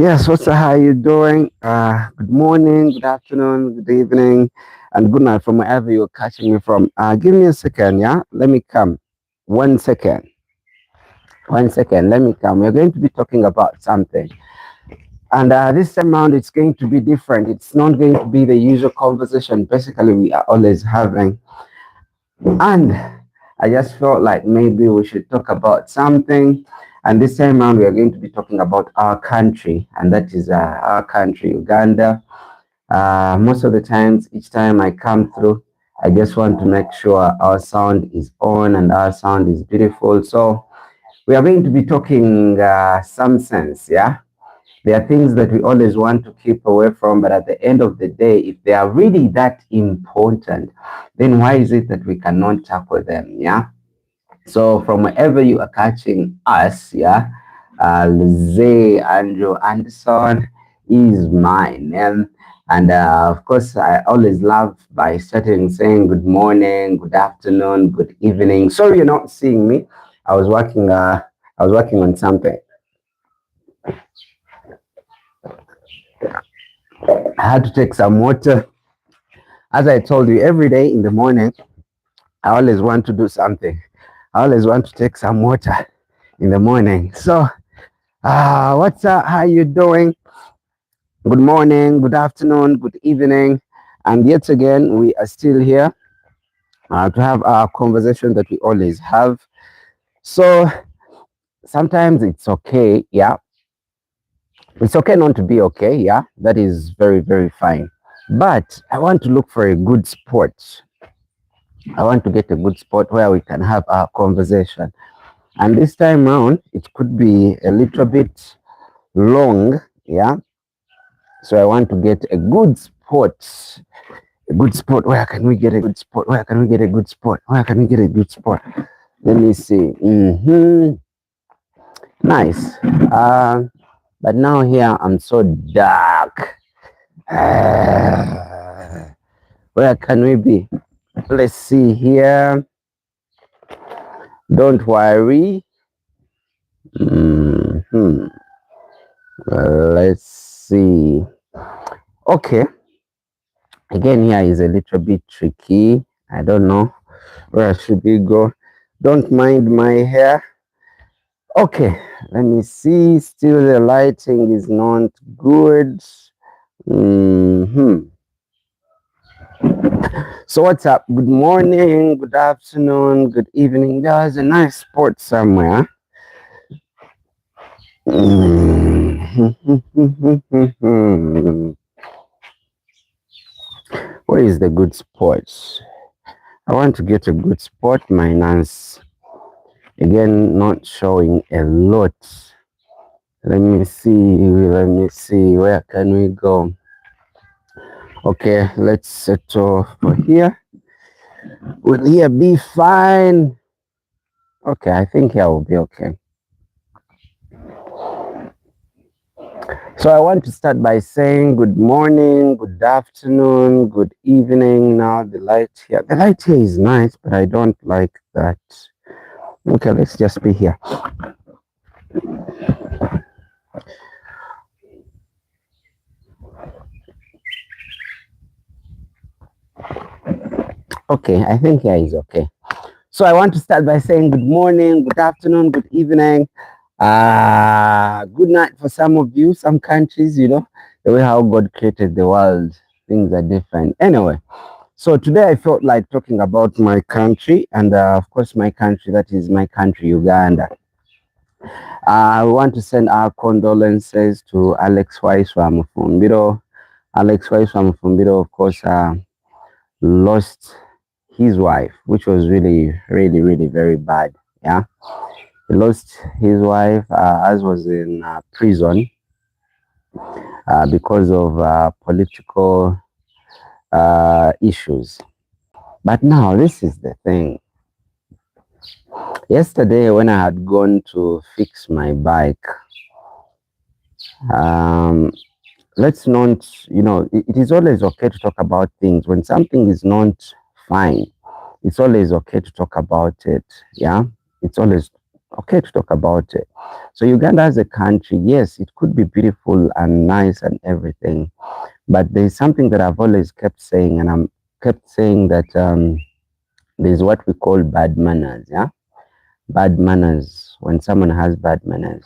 Yes, what's up? How you doing? Good morning, good afternoon, good evening, and good night from wherever you're catching me from. Give me a second, yeah? Let me come. 1 second. 1 second. Let me come. We're going to be talking about something. And this time around, it's going to be different. It's not going to be the usual conversation. Basically, we are always having. And I just felt like maybe we should talk about something. And this time around, we are going to be talking about our country, and that is our country, Uganda. Most of the times, each time I come through, I just want to make sure our sound is on and our sound is beautiful. So we are going to be talking some sense, yeah. There are things that we always want to keep away from, but at the end of the day, if they are really that important, then why is it that we cannot tackle them, yeah? So from wherever you are catching us, yeah, Lze Andrew Anderson is my name. And of course, I always love by starting saying good morning, good afternoon, good evening. Sorry you're not seeing me. I was working. I was working on something. I had to take some water. As I told you, every day in the morning, I always want to do something. I always want to take some water in the morning. So, what's up? How you doing? Good morning, good afternoon, good evening. And yet again, we are still here to have our conversation that we always have. So sometimes it's okay, yeah. It's okay not to be okay, yeah. That is very, very fine. But I want to look for a good spot. I want to get a good spot where we can have our conversation. And this time around, it could be a little bit long, yeah. So I want to get a good spot. A good spot. Where can we get a good spot? Where can we get a good spot? Where can we get a good spot? Let me see. Nice. But now here I'm so dark. Where can we be? Let's see here. Don't worry. Let's see. Okay. Again, here is a little bit tricky. I don't know where should we go. Don't mind my hair. Okay, let me see. Still, the lighting is not good. So, what's up? Good morning, good afternoon, good evening. There's a nice spot somewhere. Where is the good spot? I want to get a good spot, minus again not showing a lot. Let me see, where can we go? Okay, let's settle for here. Will here be fine? Okay, I think here will be okay. So I want to start by saying good morning, good afternoon, good evening. Now the light here is nice, but I don't like that. Okay, let's just be here. Okay, I think here is okay. So I want to start by saying good morning, good afternoon, good evening, good night for some of you. Some countries, you know, the way how God created the world, things are different. Anyway, so today I felt like talking about my country, and of course my country, that is my country, Uganda. I want to send our condolences to Alex Waiswa Mufumbiro. Alex Waiswa Mufumbiro, of course, lost his wife, which was really, really, really very bad. Yeah, he lost his wife as was in prison because of political issues. But now this is the thing. Yesterday, when I had gone to fix my bike, let's not, you know, it is always okay to talk about things when something is not fine. It's always okay to talk about it. Yeah, it's always Okay, to talk about it. So Uganda as a country, yes, it could be beautiful and nice and everything, but there's something that I've always kept saying, and I'm kept saying that there's what we call bad manners. Yeah, bad manners. When someone has bad manners,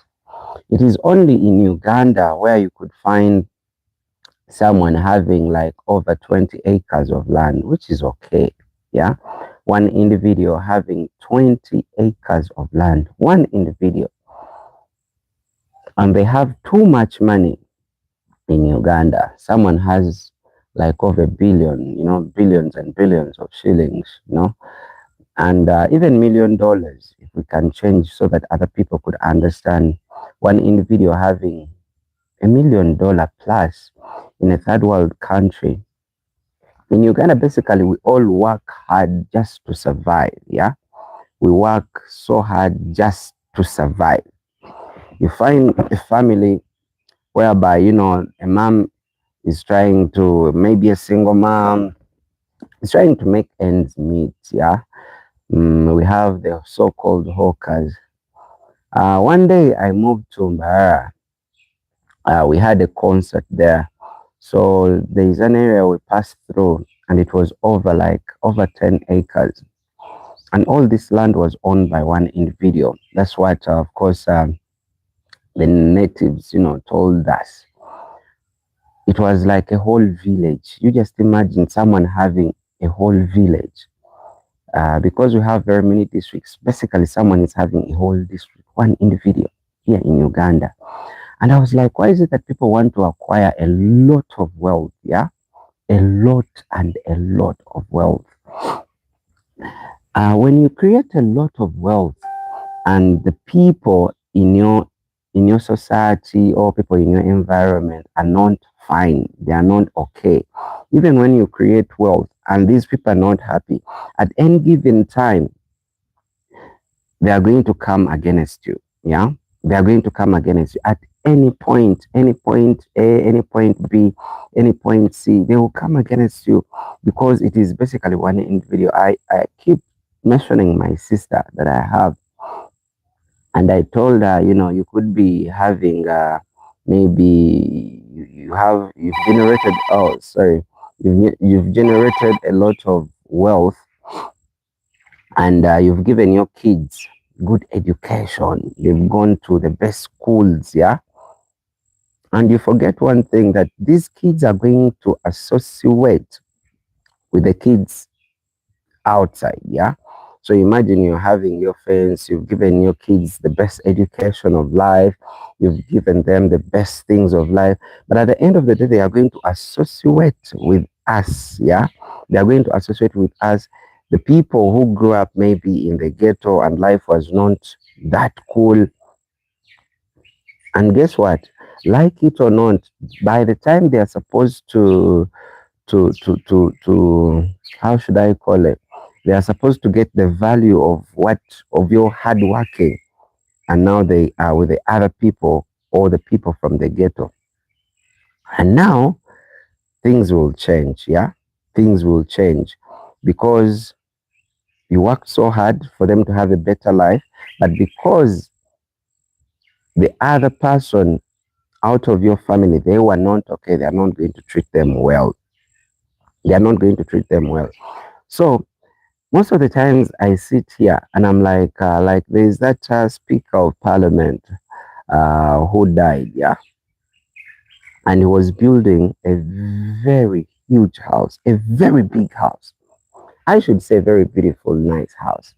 it is only in Uganda where you could find someone having like over 20 acres of land, which is okay. Yeah. One individual having 20 acres of land, one individual, and they have too much money in Uganda. Someone has like over a billion, billions and billions of shillings, and even $1 million, if we can change so that other people could understand. One individual having $1 million plus in a third world country. In Uganda, basically, we all work hard just to survive. Yeah, we work so hard just to survive. You find a family whereby a mom is trying to, maybe a single mom is trying to make ends meet. Yeah, we have the so-called hawkers. One day I moved to Mbara. We had a concert there. So there is an area we passed through, and it was over 10 acres. And all this land was owned by one individual. That's what, of course, the natives, told us. It was like a whole village. You just imagine someone having a whole village. Because we have very many districts, basically someone is having a whole district, one individual here in Uganda. And I was like, why is it that people want to acquire a lot of wealth? Yeah, a lot and a lot of wealth. When you create a lot of wealth and the people in your society or people in your environment are not fine, they are not okay. Even when you create wealth and these people are not happy, at any given time, they are going to come against you. Yeah, they are going to come against you at any point A, any point B, any point C. They will come against you because it is basically one individual. I keep mentioning my sister that I have, and I told her, you could be having maybe you've generated, oh sorry, you've generated a lot of wealth, and you've given your kids good education. They've gone to the best schools, yeah. And you forget one thing, that these kids are going to associate with the kids outside, yeah. So imagine you're having your friends, you've given your kids the best education of life, you've given them the best things of life, but at the end of the day, they are going to associate with us, yeah. They are going to associate with us, the people who grew up maybe in the ghetto and life was not that cool. And guess what? Like it or not, by the time they are supposed to how should I call it? They are supposed to get the value of your hard working, and now they are with the other people or the people from the ghetto. And now things will change, yeah? Things will change because you worked so hard for them to have a better life, but because the other person out of your family, they were not okay, they are not going to treat them well. They are not going to treat them well. So most of the times I sit here and I'm like there's that Speaker of Parliament who died, yeah, and he was building a very huge house, a very big house. I should say very beautiful, nice house.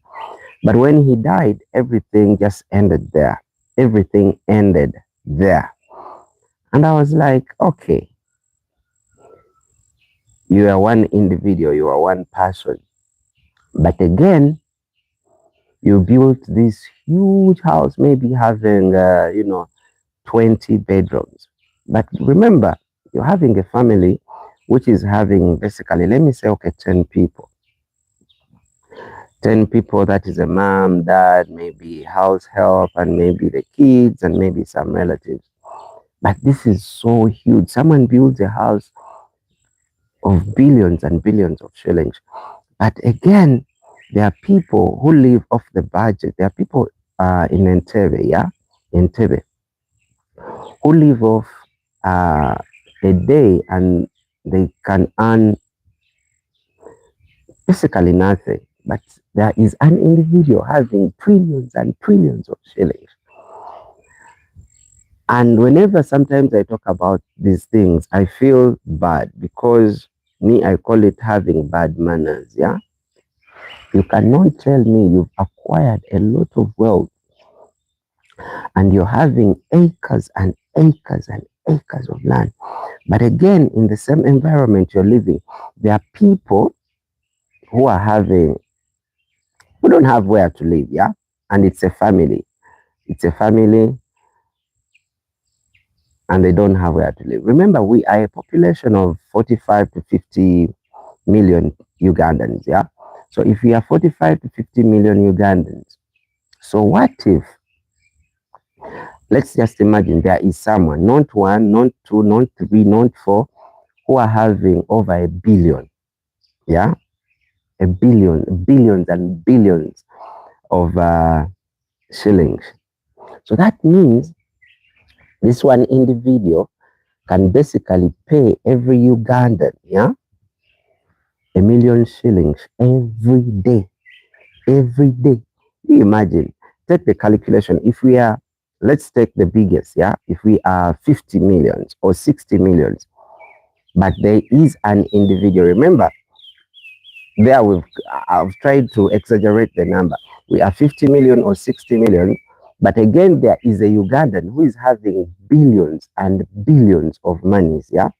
But when he died, everything just ended there. Everything ended there. And I was like, okay, you are one individual, you are one person. But again, you built this huge house, maybe having, 20 bedrooms. But remember, you're having a family which is having basically, let me say, okay, 10 people. 10 people, that is a mom, dad, maybe house help, and maybe the kids, and maybe some relatives. But this is so huge. Someone builds a house of billions and billions of shillings. But again, there are people who live off the budget. There are people in Entebbe, yeah, Entebbe, who live off a day and they can earn basically nothing. But there is an individual having trillions and trillions of shillings. And whenever sometimes I talk about these things, I feel bad because me, I call it having bad manners. Yeah. You cannot tell me you've acquired a lot of wealth and you're having acres and acres and acres of land. But again, in the same environment you're living, there are people who are having, who don't have where to live. Yeah. And it's a family. It's a family and they don't have where to live. Remember, we are a population of 45 to 50 million Ugandans, yeah? So if we are 45 to 50 million Ugandans, so what if, let's just imagine there is someone, not one, not two, not three, not four, who are having over a billion, yeah? A billion, billions and billions of shillings. So that means this one individual can basically pay every Ugandan, yeah, 1 million shillings every day. Every day. You imagine, take the calculation. If we are, let's take the biggest, yeah, if we are 50 millions or 60 millions, but there is an individual. Remember, there I've tried to exaggerate the number. We are 50 million or 60 million, but again, there is a Ugandan who is having billions and billions of monies, yeah.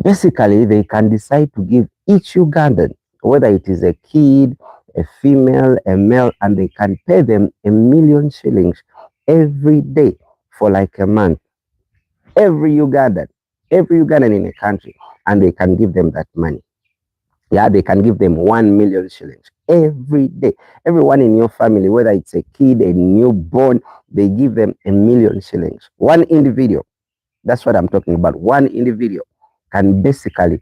Basically, they can decide to give each Ugandan, whether it is a kid, a female, a male, and they can pay them 1 million shillings every day for like a month. Every Ugandan in a country, and they can give them that money. Yeah, they can give them 1 million shillings every day. Everyone in your family, whether it's a kid, a newborn, they give them 1 million shillings. One individual. That's what I'm talking about. One individual can basically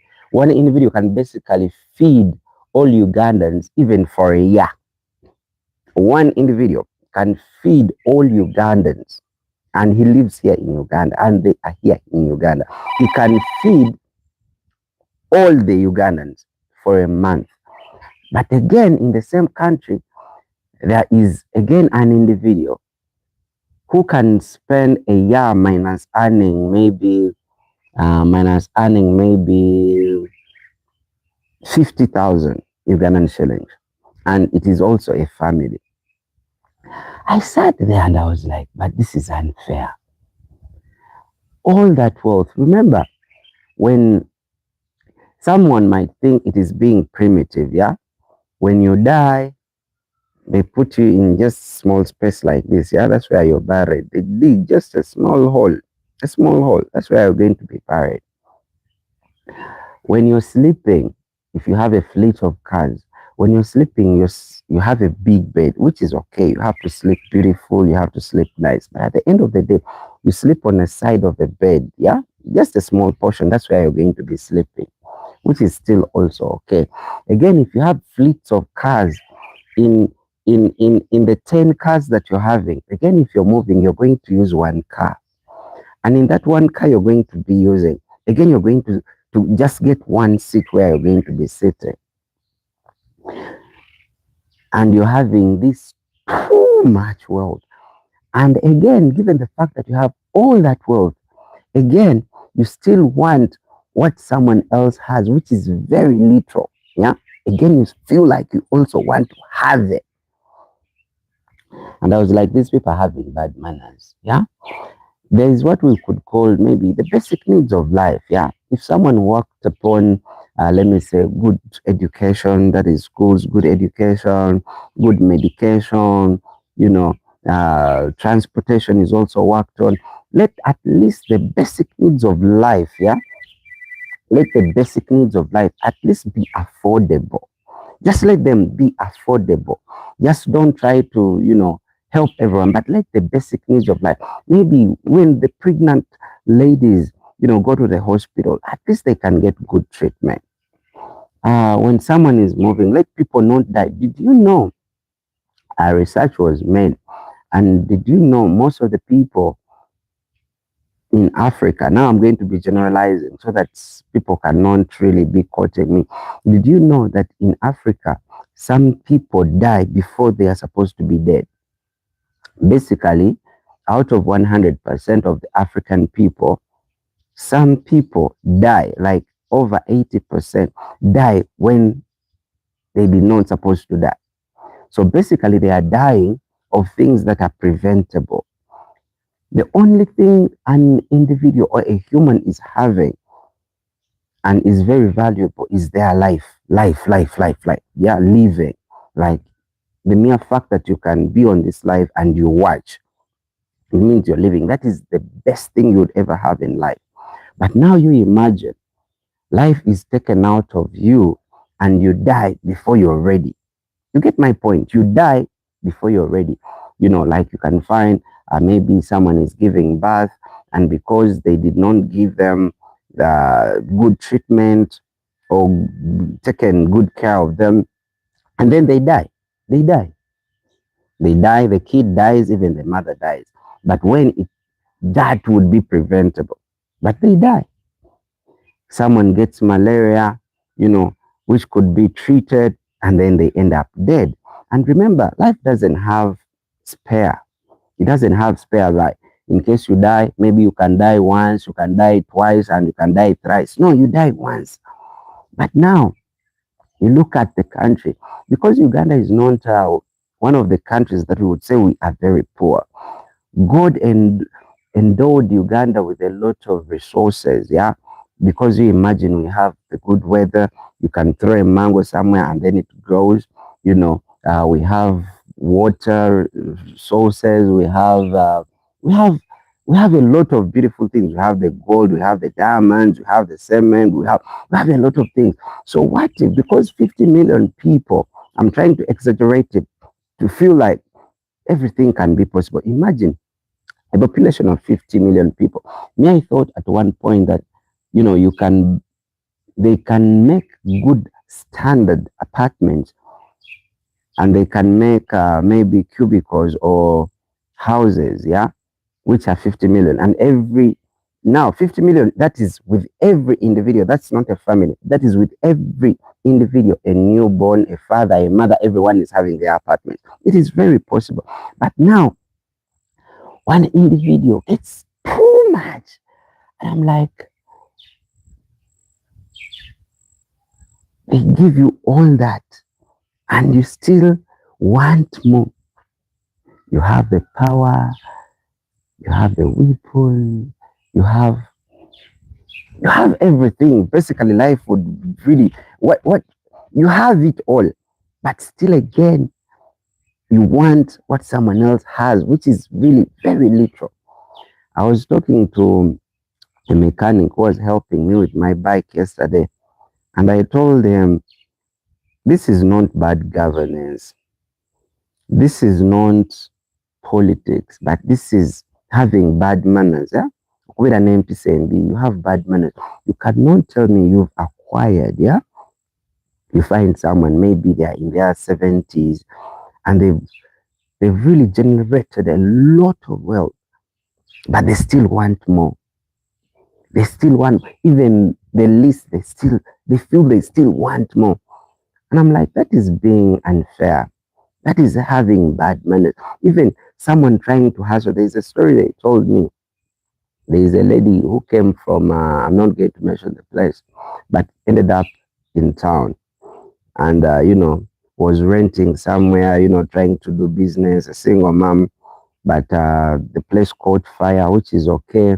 feed all Ugandans even for a year. One individual can feed all Ugandans, and he lives here in Uganda, and they are here in Uganda. He can feed all the Ugandans for a month. But again, in the same country, there is again an individual who can spend a year minus earning maybe 50,000 Ugandan shillings. And it is also a family. I sat there and I was like, but this is unfair. All that wealth, remember, when someone might think it is being primitive, yeah? When you die, they put you in just small space like this, yeah? That's where you're buried. They dig just a small hole. That's where you're going to be buried. When you're sleeping, if you have a fleet of cars, when you're sleeping, you have a big bed, which is okay. You have to sleep beautiful, you have to sleep nice. But at the end of the day, you sleep on the side of the bed, yeah? Just a small portion, that's where you're going to be sleeping, which is still also okay. Again, if you have fleets of cars in the 10 cars that you're having, again, if you're moving, you're going to use one car. And in that one car you're going to be using, again, you're going to just get one seat where you're going to be sitting. And you're having this too much wealth. And again, given the fact that you have all that wealth, again, you still want what someone else has, which is very little. Yeah. Again, you feel like you also want to have it. And I was like, these people are having bad manners. Yeah. There is what we could call maybe the basic needs of life. Yeah. If someone worked upon, let me say, good education, that is schools, good education, good medication, transportation is also worked on. Let at least the basic needs of life, yeah, let the basic needs of life at least be affordable. Just let them be affordable. Just don't try to, help everyone, but let the basic needs of life. Maybe when the pregnant ladies, go to the hospital, at least they can get good treatment. When someone is moving, let people not die. Did you know research was made. And did you know most of the people in Africa, now I'm going to be generalizing so that people cannot really be quoting me. Did you know that in Africa, some people die before they are supposed to be dead? Basically, out of 100% of the African people, some people die, like over 80% die when they did not supposed to die. So basically, they are dying of things that are preventable. The only thing an individual or a human is having and is very valuable is their life. Life. Yeah, living. Like the mere fact that you can be on this life and you watch, it means you're living. That is the best thing you'd ever have in life. But now you imagine life is taken out of you and you die before you're ready. You get my point. You die before you're ready. You know, like you can find maybe someone is giving birth, and because they did not give them good treatment or taken good care of them, and then they die. They die. They die. The kid dies. Even the mother dies. But that would be preventable. But they die. Someone gets malaria, you know, which could be treated, and then they end up dead. And remember, life doesn't have spare. It doesn't have spare life. In case you die, maybe you can die once, you can die twice, and you can die thrice. No, you die once. But now, you look at the country, because Uganda is not one of the countries that we would say we are very poor. God endowed Uganda with a lot of resources, yeah. Because you imagine we have the good weather, you can throw a mango somewhere and then it grows. You know, we have water sources, we have we have a lot of beautiful things. We have the gold, we have the diamonds, we have the cement, we have a lot of things. So what if, because 50 million people, I'm trying to exaggerate it to feel like everything can be possible. Imagine a population of 50 million people. Me, I thought at one point that, you know, they can make good standard apartments, and they can make maybe cubicles or houses, yeah, which are 50 million. And now 50 million, that is with every individual. That's not a family. That is with every individual, a newborn, a father, a mother, everyone is having their apartment. It is very possible. But now, one individual, it's too much. And I'm like, they give you all that and you still want more. You have the power, you have the weapon, you have everything. Basically, life would really, what you have it all, but still again, you want what someone else has, which is really very little. I was talking to a mechanic who was helping me with my bike yesterday, and I told him, this is not bad governance. This is not politics, but this is having bad manners. Yeah? With an MPCMB, you have bad manners. You cannot tell me you've acquired, yeah? You find someone, maybe they're in their 70s, and they've really generated a lot of wealth, but they still want more. They still want, even the least, they feel they still want more. And I'm like, that is being unfair. That is having bad manners. Even someone trying to hustle. There's a story they told me. There is a lady who came from, I'm not going to mention the place, but ended up in town and, you know, was renting somewhere, you know, trying to do business, a single mom, but the place caught fire, which is okay.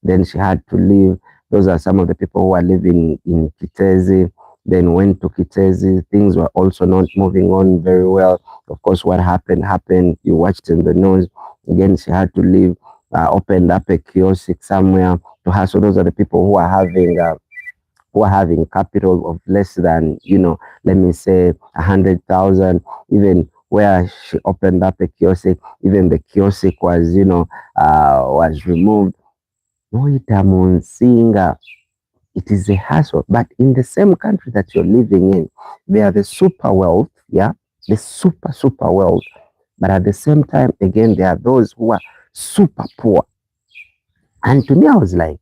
Then she had to leave. Those are some of the people who are living in Kitezi. Then went to Kitezi. Things were also not moving on very well. Of course, what happened. You watched in the news. Again, she had to leave. Opened up a kiosk somewhere to her. So those are the people who are having capital of less than, you know, let me say 100,000. Even where she opened up a kiosk, even the kiosk was, you know, was removed. Seeing it is a hassle. But in the same country that you're living in, they are the super wealth, yeah, the super wealth. But at the same time, again, there are those who are super poor. And to me, I was like,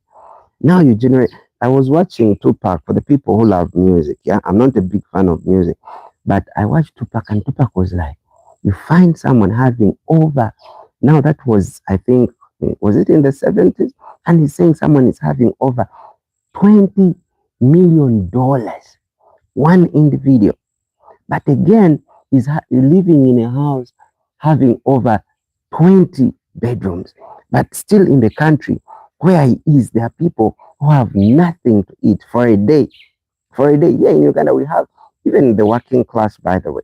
now you generate. I was watching Tupac for the people who love music. Yeah, I'm not a big fan of music, but I watched Tupac, and Tupac was like, you find someone having over. Now that was, I think, was it in the 70s? And he's saying someone is having over $20 million, one individual. But again, he's living in a house having over 20 bedrooms. But still in the country where he is, there are people who have nothing to eat for a day. For a day, yeah, in Uganda, we have even the working class, by the way.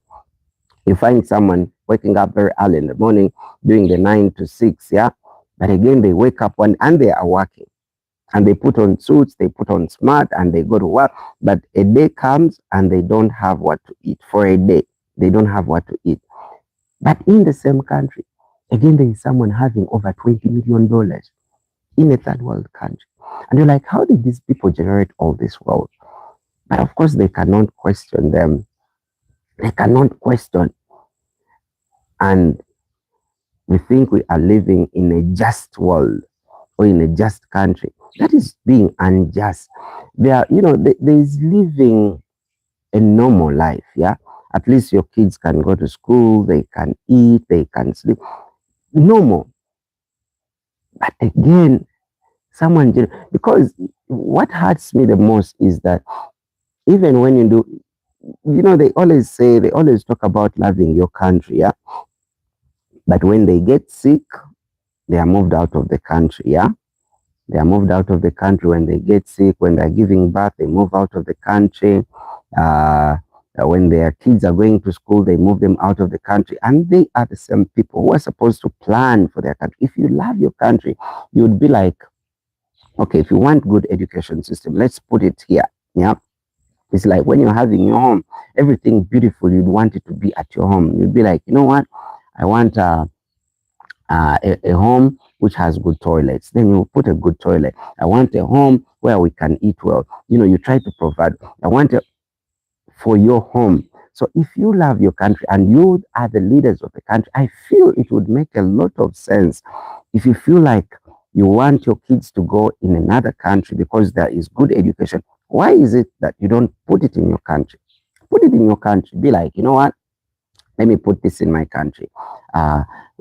You find someone waking up very early in the morning, doing the 9 to 6, yeah. But again, they wake up and they are working and they put on suits, they put on smart, and they go to work. But a day comes and they don't have what to eat for a day. They don't have what to eat. But in the same country, again, there is someone having over $20 million in a third world country. And you're like, how did these people generate all this wealth? But of course, they cannot question them. They cannot question. And we think we are living in a just world or in a just country. That is being unjust. There is living a normal life, yeah. At least your kids can go to school, they can eat, they can sleep. Normal. But again, because what hurts me the most is that even when you do, they always talk about loving your country, yeah. But when they get sick, they are moved out of the country, yeah. They are moved out of the country when they get sick. When they're giving birth, they move out of the country. When their kids are going to school, they move them out of the country. And they are the same people who are supposed to plan for their country. If you love your country, you would be like, okay, if you want good education system, let's put it here. Yeah. It's like when you're having your home, everything beautiful, you'd want it to be at your home. You'd be like, you know what? I want a home which has good toilets. Then you put a good toilet. I want a home where we can eat well. You try to provide. I want it for your home. So if you love your country and you are the leaders of the country, I feel it would make a lot of sense if you feel like you want your kids to go in another country because there is good education. Why is it that you don't put it in your country? Put it in your country. Be like, you know what? Let me put this in my country.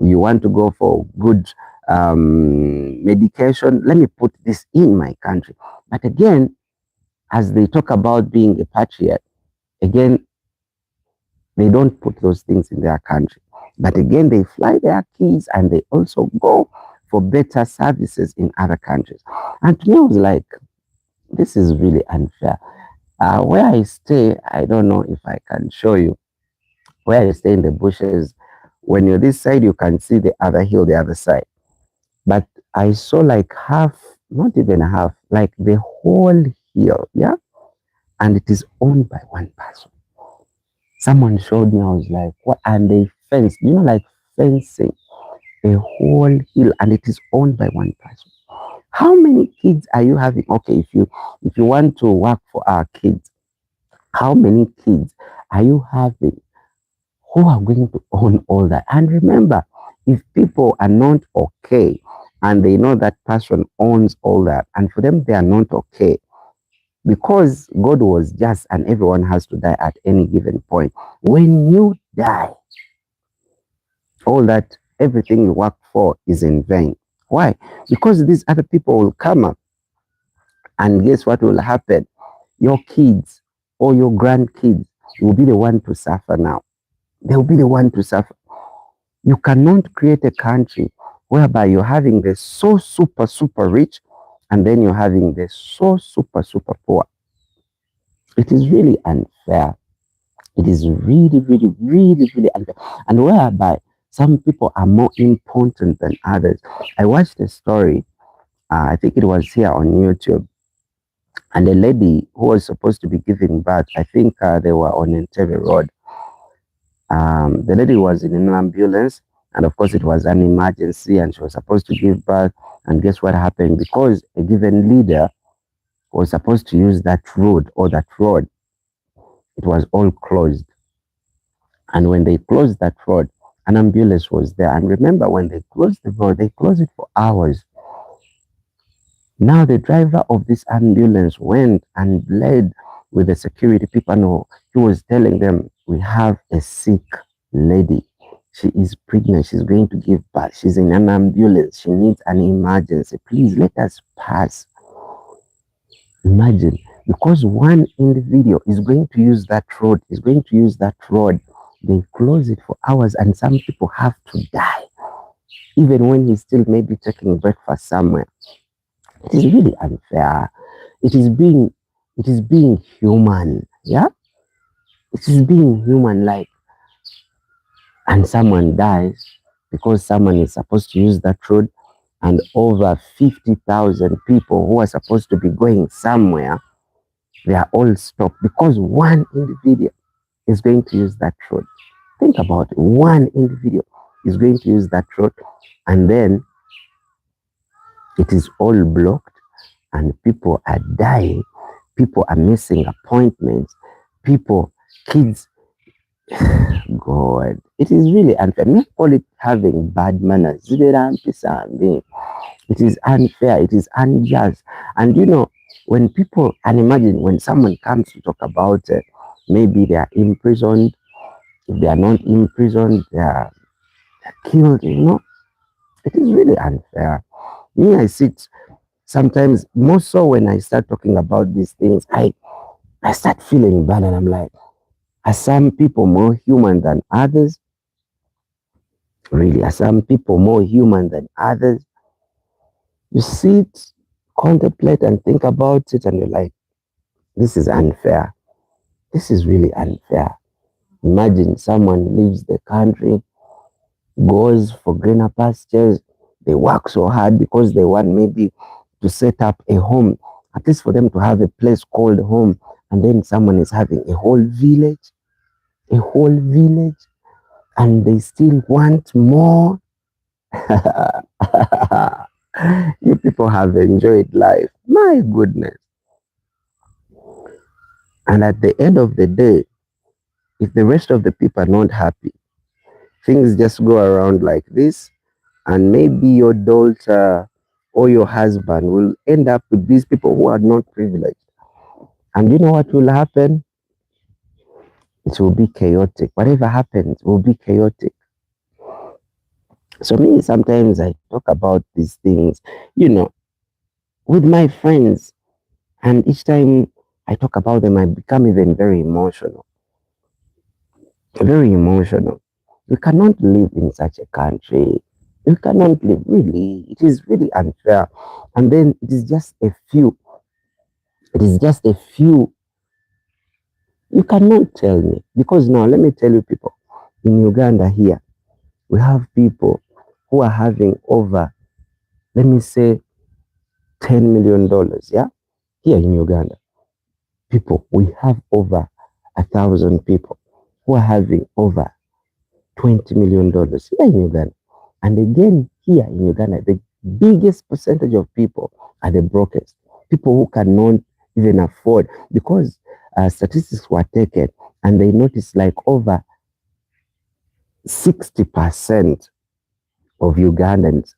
You want to go for good medication? Let me put this in my country. But again, as they talk about being a patriot, again, they don't put those things in their country. But again, they fly their kids and they also go for better services in other countries. And to me, I was like, this is really unfair. Where I stay, I don't know if I can show you. Where I stay in the bushes, when you're this side, you can see the other hill, the other side. But I saw like half, not even half, like the whole hill, yeah? And it is owned by one person. Someone showed me, I was like, what? And they fenced, like fencing a whole hill, and it is owned by one person. How many kids are you having? Okay, if you want to work for our kids, how many kids are you having who are going to own all that? And remember, if people are not okay and they know that person owns all that, and for them they are not okay, because God was just and everyone has to die at any given point. When you die, all that, everything you work for is in vain. Why? Because these other people will come up, and guess what will happen? Your kids or your grandkids will be the one to suffer now. They will be the one to suffer. You cannot create a country whereby you're having the so super, super rich and then you're having the so super, super poor. It is really unfair. It is really, really, really, really unfair. And whereby some people are more important than others. I watched a story, I think it was here on YouTube, and a lady who was supposed to be giving birth, I think they were on Entebbe Road. The lady was in an ambulance, and of course, it was an emergency, and she was supposed to give birth. And guess what happened? Because a given leader was supposed to use that road or that road, it was all closed. And when they closed that road, An ambulance was there. And remember, when they closed the door, they closed it for hours. Now the driver of this ambulance went and led with the security people. No, he was telling them, we have a sick lady. She is pregnant. She's going to give birth. She's in an ambulance. She needs an emergency. Please let us pass. Imagine, because one individual is going to use that road, they close it for hours and some people have to die, even when he's still maybe taking breakfast somewhere. It is really unfair. It is being human. Yeah? It is being human, like, and someone dies because someone is supposed to use that road, and over 50,000 people who are supposed to be going somewhere, they are all stopped because one individual is going to use that road. Think about it. One individual is going to use that road, and then it is all blocked, and people are dying. People are missing appointments. Kids, God, it is really unfair. Me call it having bad manners. It is unfair. It is unjust. And when people, and imagine when someone comes to talk about it, maybe they are imprisoned. If they are not imprisoned, they are killed. It is really unfair. Me, I sit sometimes, more so when I start talking about these things, I start feeling bad, and I'm like, are some people more human than others? Really, are some people more human than others? You sit, contemplate, and think about it, and you're like, this is unfair. This is really unfair. Imagine someone leaves the country, goes for greener pastures. They work so hard because they want maybe to set up a home, at least for them to have a place called home. And then someone is having a whole village, and they still want more. You people have enjoyed life. My goodness. And at the end of the day, if the rest of the people are not happy, things just go around like this, and maybe your daughter or your husband will end up with these people who are not privileged. And you know what will happen? It will be chaotic. Whatever happens will be chaotic. So me, sometimes I talk about these things, with my friends. And each time I talk about them, I become even very emotional. Very emotional. We cannot live in such a country. We cannot live, really. It is really unfair. And then it is just a few. You cannot tell me. Because now, let me tell you, people, in Uganda here, we have people who are having over, let me say, $10 million, yeah? Here in Uganda. We have over 1,000 people who are having over $20 million here in Uganda. And again, here in Uganda, the biggest percentage of people are the brokers, people who cannot even afford, because statistics were taken and they noticed like over 60% of Ugandans,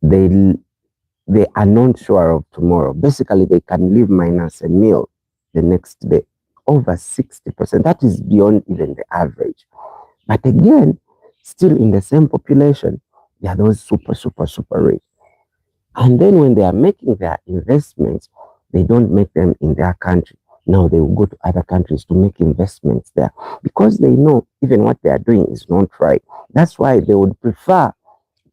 they are not sure of tomorrow. Basically, they can live minus a meal the next day. Over 60%. That is beyond even the average. But again, still in the same population, there are those super, super, super rich. And then when they are making their investments, they don't make them in their country. Now they will go to other countries to make investments there because they know even what they are doing is not right. That's why they would prefer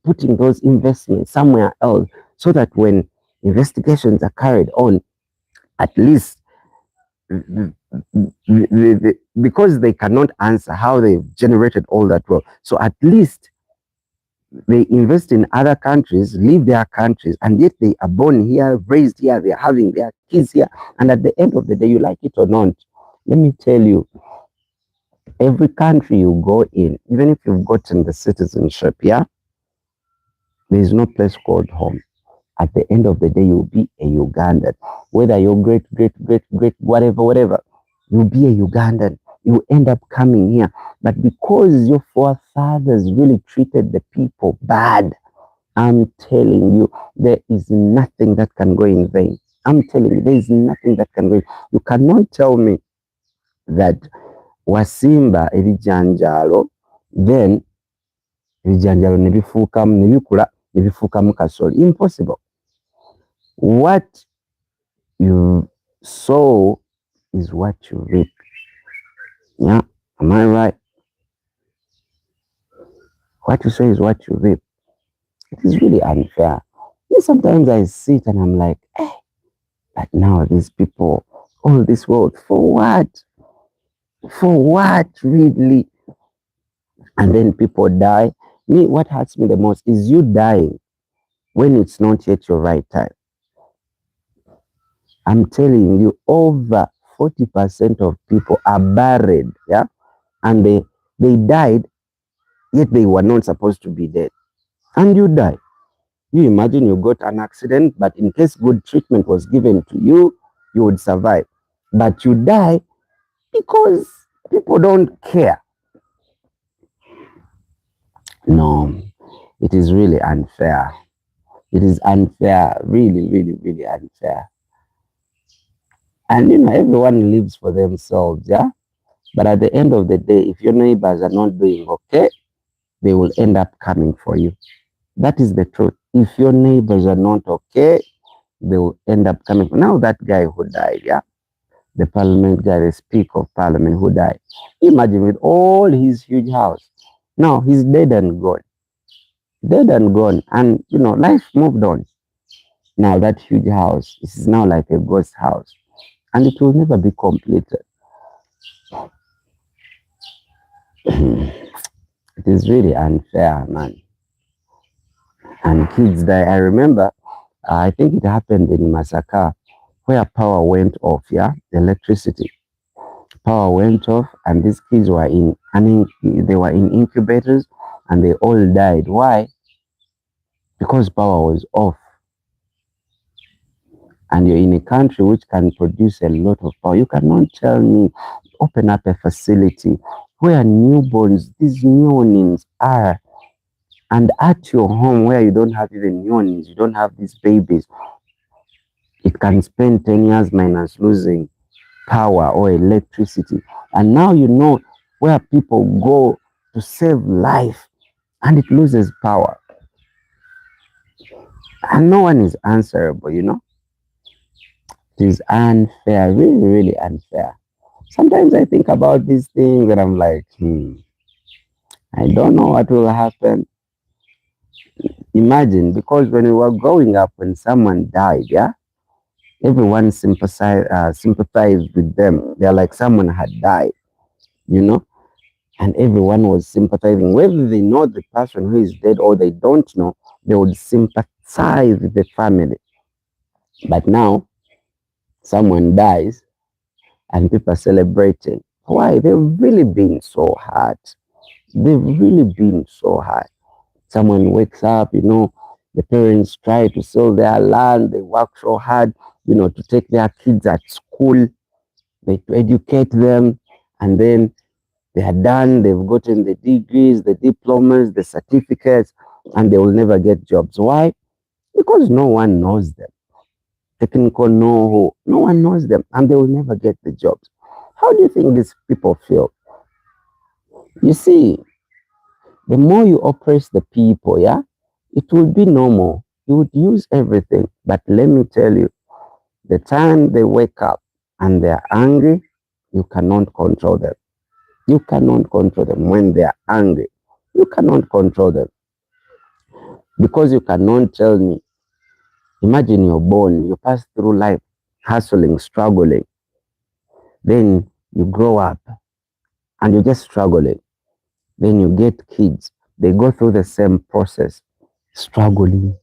putting those investments somewhere else, so that when investigations are carried on, at least because they cannot answer how they've generated all that wealth. So at least they invest in other countries, leave their countries, and yet they are born here, raised here, they're having their kids here. And at the end of the day, you like it or not, let me tell you, every country you go in, even if you've gotten the citizenship, yeah, there is no place called home. At the end of the day, you'll be a Ugandan. Whether you're great, whatever, you'll be a Ugandan. you end up coming here. But because your forefathers really treated the people bad, I'm telling you, there is nothing that can go in vain. I'm telling you, there is nothing that can go. You cannot tell me that wasimba ebijanjalo, then ebijanjalo nebifuukamu kasoli. Impossible. What you sow is what you reap. Yeah, am I right? What you sow is what you reap. It is really unfair. Sometimes I sit and I'm like, but now these people, all this world, for what? For what, really? And then people die. Me, what hurts me the most is you dying when it's not yet your right time. I'm telling you, over 40% of people are buried, yeah? And they died, yet they were not supposed to be dead. And you die. You imagine you got an accident, but in case good treatment was given to you, you would survive. But you die because people don't care. No, it is really unfair. It is unfair, really, really, really unfair. And everyone lives for themselves, yeah? But at the end of the day, if your neighbors are not doing okay, they will end up coming for you. That is the truth. If your neighbors are not okay, they will end up coming. Now that guy who died, yeah? The parliament guy, the speaker of parliament who died. Imagine with all his huge house. Now he's dead and gone. Dead and gone. And, life moved on. Now that huge house, this is now like a ghost house. And it will never be completed. It is really unfair, man. And kids die. I remember, I think it happened in Masaka, where power went off, yeah? Electricity. Power went off, and these kids were they were in incubators, and they all died. Why? Because power was off. And you're in a country which can produce a lot of power. You cannot tell me, open up a facility where newborns, these newborns are, and at your home where you don't have even newborns, you don't have these babies, it can spend 10 years minus losing power or electricity. And now where people go to save life, and it loses power. And no one is answerable, It is unfair, really, really unfair. Sometimes I think about these things and I'm like, I don't know what will happen. Imagine, because when we were growing up, when someone died, yeah, everyone sympathized with them. They're like someone had died, and everyone was sympathizing. Whether they know the person who is dead or they don't know, they would sympathize with the family. But now, someone dies and people are celebrating. Why? They've really been so hard. They've really been so hard. Someone wakes up, the parents try to sell their land, they work so hard, to take their kids at school, to educate them, and then they are done, they've gotten the degrees, the diplomas, the certificates, and they will never get jobs. Why? Because no one knows them. Technical know-how, no one knows them, and they will never get the jobs. How do you think these people feel? You see, the more you oppress the people, yeah, it will be normal. You would use everything. But let me tell you, the time they wake up and they're angry, you cannot control them. You cannot control them when they're angry. You cannot control them. Because you cannot tell me, imagine you're born, you pass through life hustling, struggling. Then you grow up and you're just struggling. Then you get kids. They go through the same process, struggling.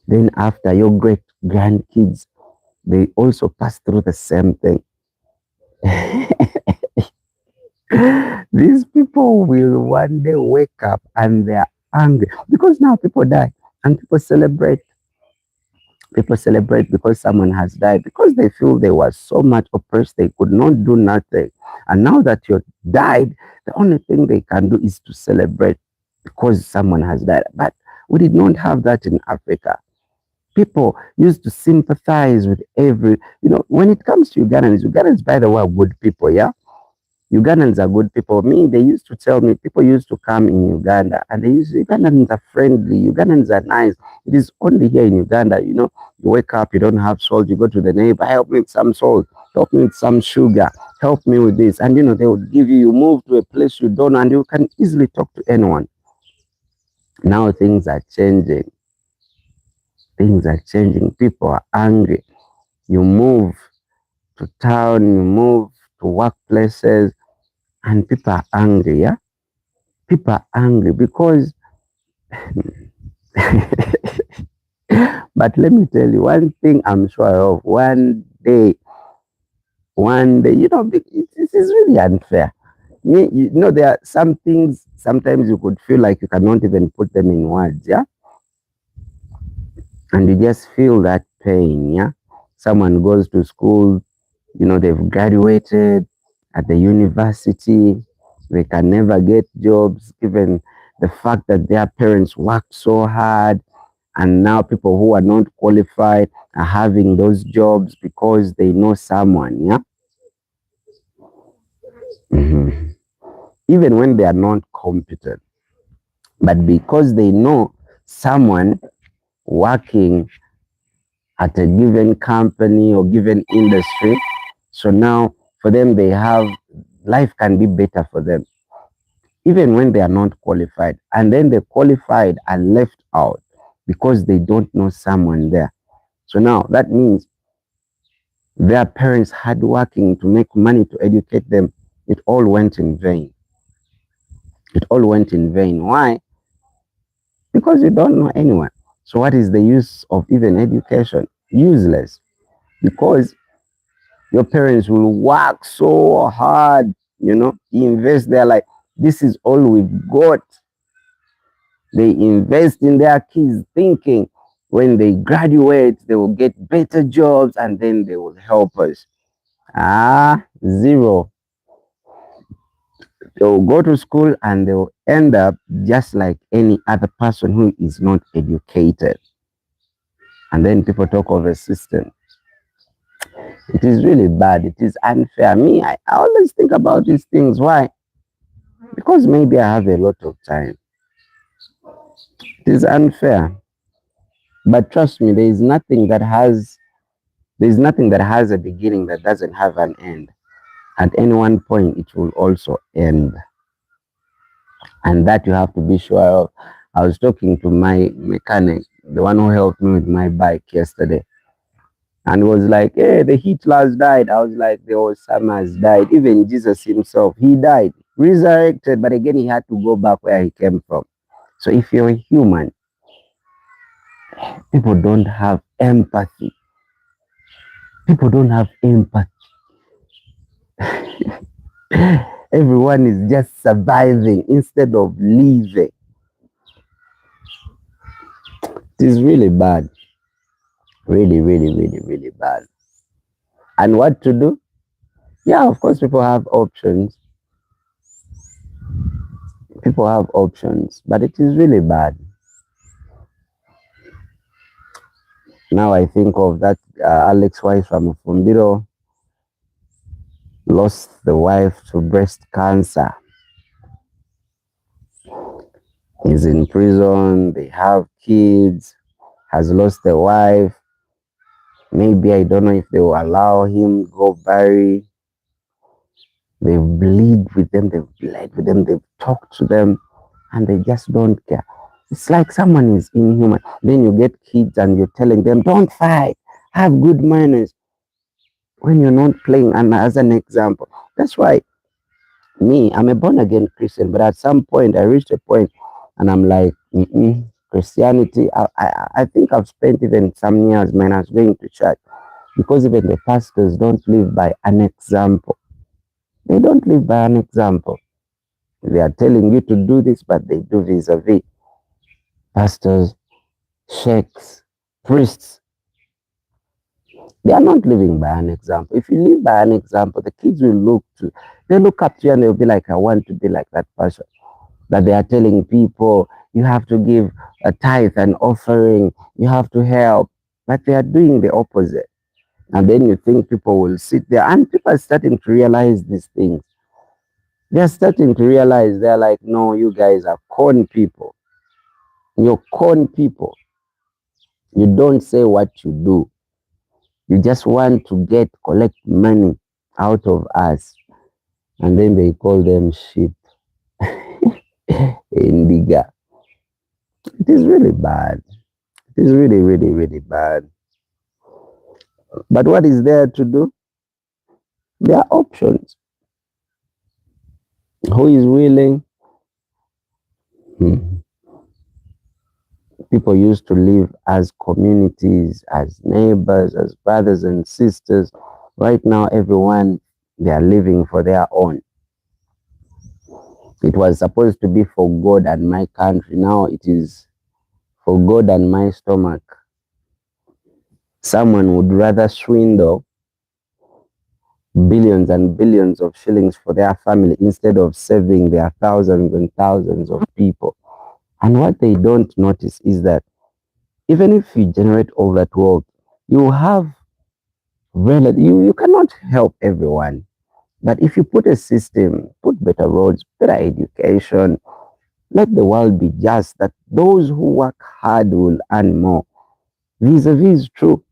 Then after your great grandkids, they also pass through the same thing. These people will one day wake up and they're angry because now people die and people celebrate. People celebrate because someone has died, because they feel they were so much oppressed, they could not do nothing. And now that you died, the only thing they can do is to celebrate because someone has died. But we did not have that in Africa. People used to sympathize with every, when it comes to Ugandans, by the way, are good people, yeah? Ugandans are good people. Me, they used to tell me, people used to come in Uganda and Ugandans are friendly, Ugandans are nice. It is only here in Uganda, you wake up, you don't have salt, you go to the neighbor, help me with some salt, help me with some sugar, help me with this. And they would give you, you move to a place you don't know, and you can easily talk to anyone. Now things are changing. Things are changing. People are angry. You move to town, you move to workplaces, and people are angry, yeah? People are angry because, but let me tell you one thing I'm sure of. One day, it is really unfair. There are some things sometimes you could feel like you cannot even put them in words, yeah? And you just feel that pain, yeah? Someone goes to school, they've graduated at the university, they can never get jobs given the fact that their parents worked so hard, and now people who are not qualified are having those jobs because they know someone, yeah? Mm-hmm. Even when they are not competent, but because they know someone working at a given company or given industry, so now for them, life can be better for them, even when they are not qualified. And then the qualified are left out because they don't know someone there. So now that means their parents hard working to make money to educate them. It all went in vain. It all went in vain. Why? Because you don't know anyone. So what is the use of even education? Useless. Because your parents will work so hard, invest their life. This is all we've got. They invest in their kids thinking when they graduate, they will get better jobs and then they will help us. Zero. They'll go to school and they'll end up just like any other person who is not educated. And then people talk of a system. It is really bad. It is unfair. Me, I always think about these things. Why? Because maybe I have a lot of time. It is unfair. But trust me, there is nothing that has a beginning that doesn't have an end. At any one point, it will also end. And that you have to be sure of. I was talking to my mechanic, the one who helped me with my bike yesterday, and was like, hey, the Hitlers died. I was like, the Osamas died. Even Jesus himself, he died, resurrected, but again, he had to go back where he came from. So if you're a human, people don't have empathy. People don't have empathy. Everyone is just surviving instead of living. It is really bad. Really, really, really, really bad. And what to do? Yeah, of course, people have options. People have options, but it is really bad. Now I think of that Alex wife from Fumbiro lost the wife to breast cancer. He's in prison. They have kids. Has lost the wife. Maybe I don't know if they will allow him go bury. They've bled with them. They've bled with them. They've talked to them, and they just don't care. It's like someone is inhuman. Then you get kids and you're telling them, don't fight, have good manners, when you're not playing. And as an example, that's why I'm a born again Christian, but at some point I reached a point and I'm like, Christianity, I think I've spent even some years, man, I was going to church, because even the pastors don't live by an example. They don't live by an example. They are telling you to do this, but they do vis-a-vis. Pastors, sheikhs, priests, They are not living by an example. If you live by an example, the kids will they look up to you and they'll be like, I want to be like that person. That they are telling people, you have to give a tithe and offering, you have to help. But they are doing the opposite. And then you think people will sit there, and people are starting to realize these things. They're starting to realize they're like, no, you guys are con people. You're con people. You don't say what you do. You just want to collect money out of us. And then they call them sheep. Indiga. It is really bad. It is really, really, really bad. But what is there to do? There are options. Who is willing? Hmm. People used to live as communities, as neighbors, as brothers and sisters. Right now, everyone, they are living for their own. It was supposed to be for God and my country. Now it is for God and my stomach. Someone would rather swindle billions and billions of shillings for their family instead of saving their thousands and thousands of people. And what they don't notice is that even if you generate all that wealth, you have you cannot help everyone. But if you put a system, put better roads, better education, let the world be just that those who work hard will earn more. Vis-a-vis is true.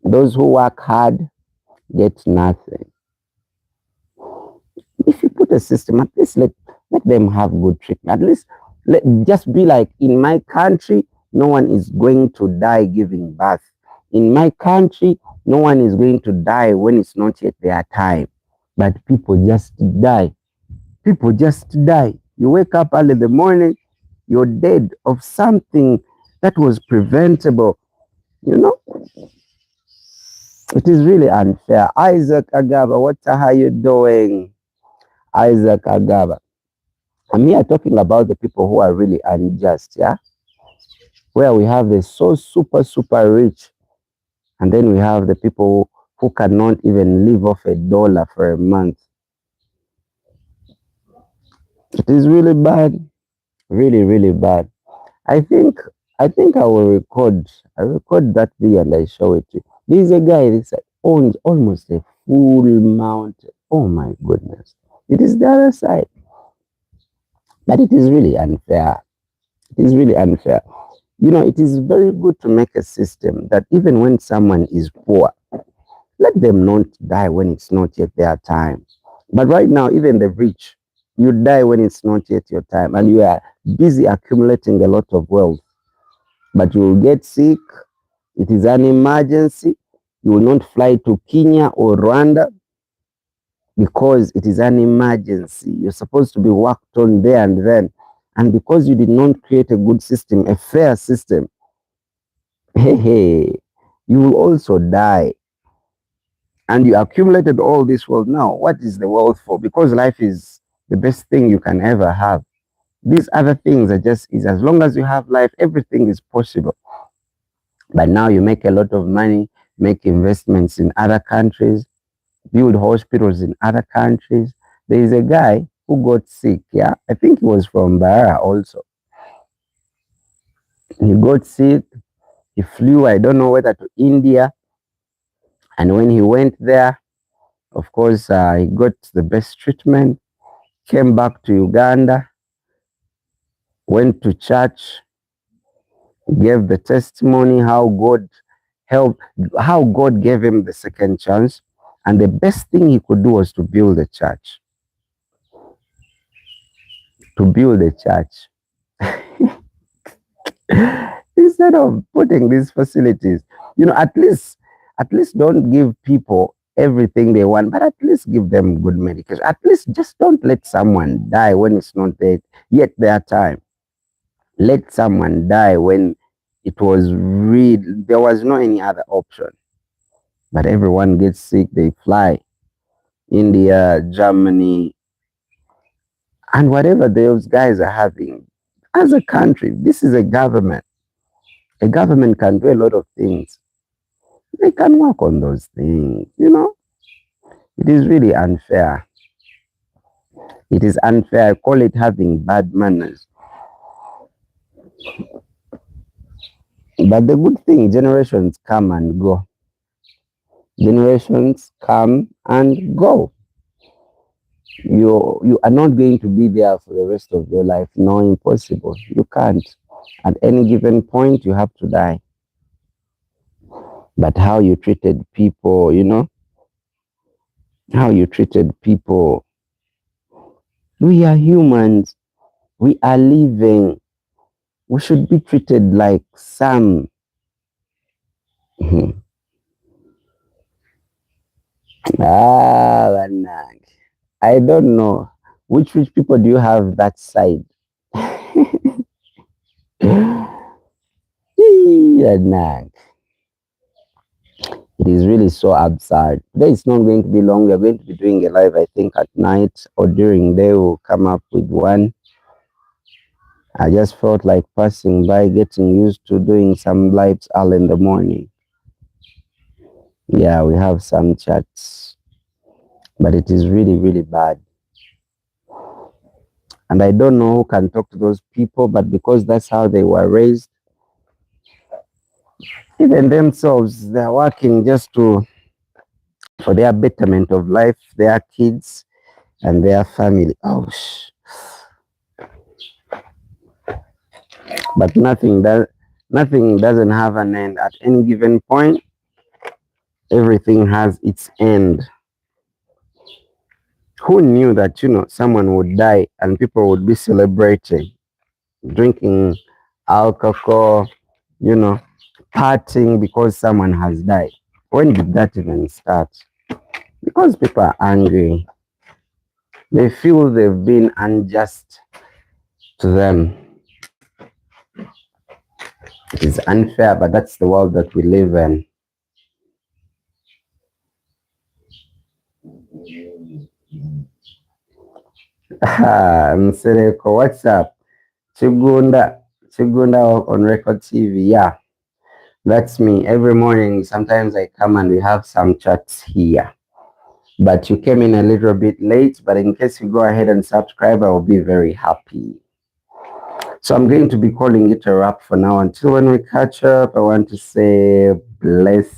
Those who work hard get nothing. If you put a system, at least let them have good treatment. At least just be like, in my country, no one is going to die giving birth. In my country, no one is going to die when it's not yet their time. But people just die. People just die. You wake up early in the morning, you're dead of something that was preventable. You know, it is really unfair. Isaac Agaba, what are you doing? Isaac Agaba. I'm here talking about the people who are really unjust, yeah? Where we have the so super, super rich, and then we have the people who cannot even live off $1 for a month. It is really bad. Really, really bad. I think I will record that video and I show it to you. There's a guy that owns almost a full mountain. Oh my goodness. It is the other side. But it is really unfair. It is really unfair. You know, it is very good to make a system that even when someone is poor, let them not die when it's not yet their time. But right now, even the rich, you die when it's not yet your time, and you are busy accumulating a lot of wealth. But you will get sick. It is an emergency. You will not fly to Kenya or Rwanda because it is an emergency. You're supposed to be worked on there and then. And because you did not create a good system, a fair system, hey, you will also die. And you accumulated all this wealth. Now, what is the wealth for? Because life is the best thing you can ever have. These other things are just, is as long as you have life, everything is possible. But now you make a lot of money, make investments in other countries, build hospitals in other countries. There is a guy who got sick, yeah? I think he was from Bara also. He got sick, he flew, I don't know whether to India. And when he went there, of course, he got the best treatment, came back to Uganda, went to church, gave the testimony how God helped, how God gave him the second chance. And the best thing he could do was to build a church. To build a church. Instead of putting these facilities, you know, at least don't give people everything they want, but at least give them good medication. At least just don't let someone die when it's not yet their time. Let someone die when it was real. There was no any other option. But everyone gets sick, they fly. India, Germany, and whatever those guys are having. As a country, this is a government. A government can do a lot of things. they can work on those things, you know. It is really unfair. It is unfair. I call it having bad manners. But the good thing, generations come and go. Generations come and go. You are not going to be there for the rest of your life. No, impossible. You can't. At any given point, you have to die. But how you treated people, you know, how you treated people. We are humans. We are living. We should be treated like some. Wanag. I don't know. Which people do you have that side? Wanag. It is really so absurd. Today it's not going to be long. We are going to be doing a live, I think, at night or during day. We'll come up with one. I just felt like passing by, getting used to doing some lives early in the morning. Yeah, we have some chats, but it is really, really bad. And I don't know who can talk to those people, but because that's how they were raised, even themselves, they're working just for their betterment of life, their kids, and their family. Oh, but nothing doesn't have an end. At any given point, everything has its end. Who knew that, you know, someone would die and people would be celebrating, drinking alcohol, you know, partying because someone has died? When did that even start? Because people are angry. They feel they've been unjust to them. It is unfair, but that's the world that we live in. Msereko, what's up? Chigunda on Record TV. Yeah, that's me. Every morning, sometimes I come and we have some chats here. But you came in a little bit late, but in case you go ahead and subscribe, I will be very happy. So I'm going to be calling it a wrap for now. Until when we catch up, I want to say bless